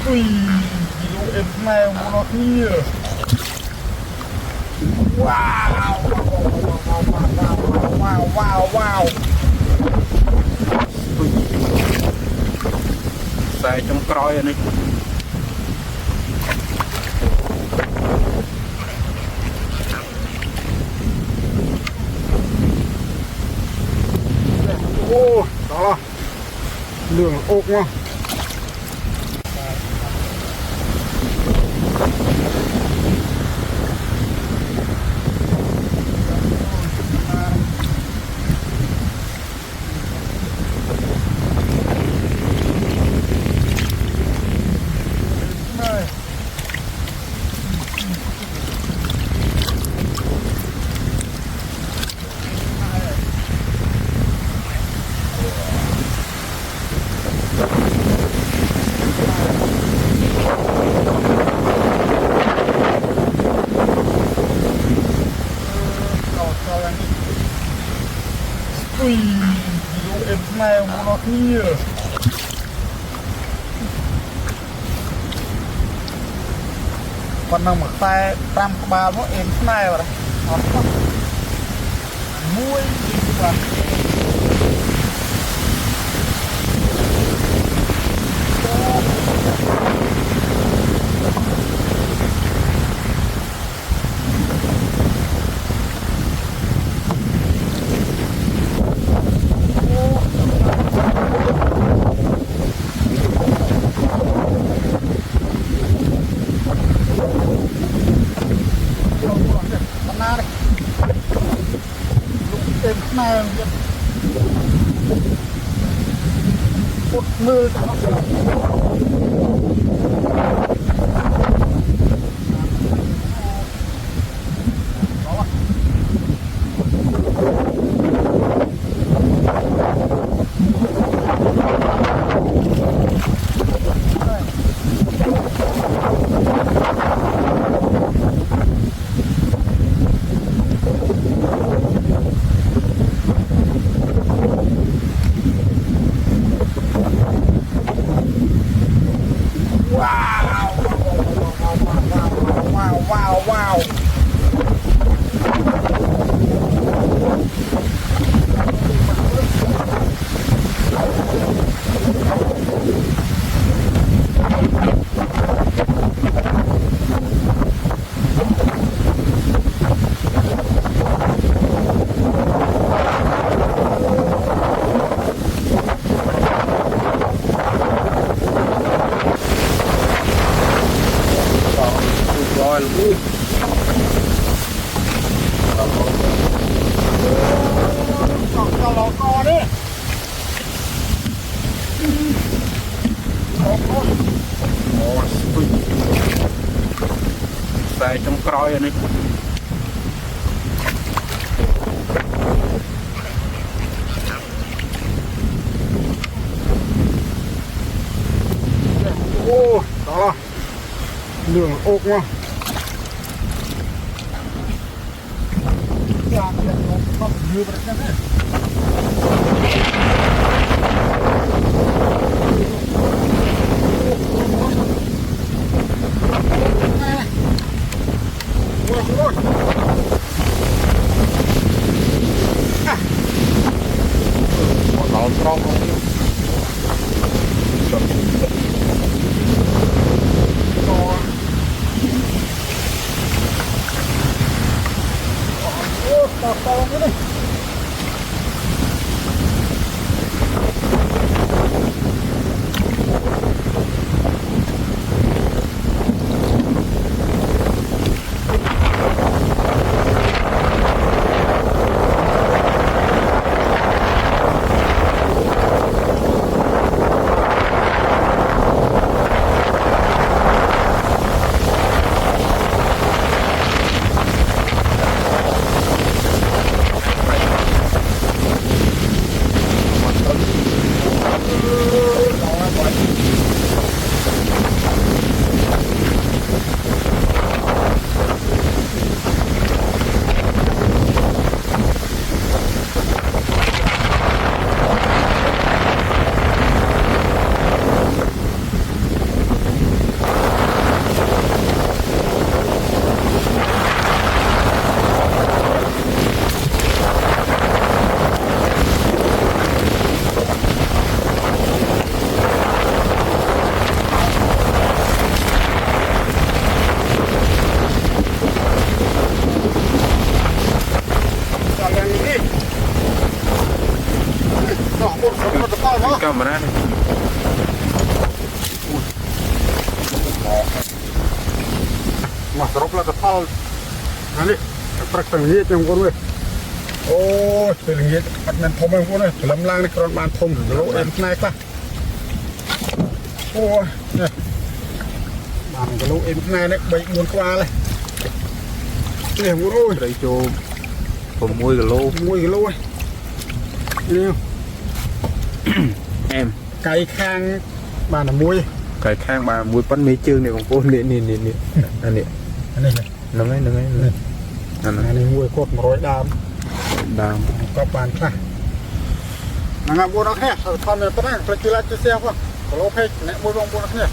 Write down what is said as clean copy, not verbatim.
Ui, kilo em này nó kia. Wow, wow. Xài trong cõi này. Ô, đó. Lường ốc quá. Ui, kilo em này nó kia. Còn nằm ở tay trăm ba nó em này rồi. Muối đi qua. Em này một mưa wow. Rồi luôn. Còn lò co đấy. Xài trong cõi này. Ô, đó. Lường ốc quá. Nó như vậy đấy. Nó strong không? To cái này. มาได้มาสรุปแล้วก็ท่ออันนี้ปรักตังนี้จังคนเว้ยโอ้ยเป็นอย่างนี้ปัดมันทมเองพวกนี้ลำล่างในกรอนบานทมโลเอ็นนายกล้าโอ้ยเนี่ยบานก็โลเอ็นนายเนี่ยใบมูลกว่าเลยเนี่ยมูโร่ไรโจผมมวยกับโล มวยกันเลยนี่เอ็มไก่คางบานมวยไก่ข้างมามวยปั้นมีจืงเนี่ยของกูนี่อันนี้เลยอันนี้นั่งไงอันนี้มวยโคตรร้อยดามก็ปานค่ะนางงามบัวนักเนี่ยทำเนี่ยตอนนั้นประจิรัตจะเสียพวกโลเพกเนี่ยมวยรองบัวนักเนี่ย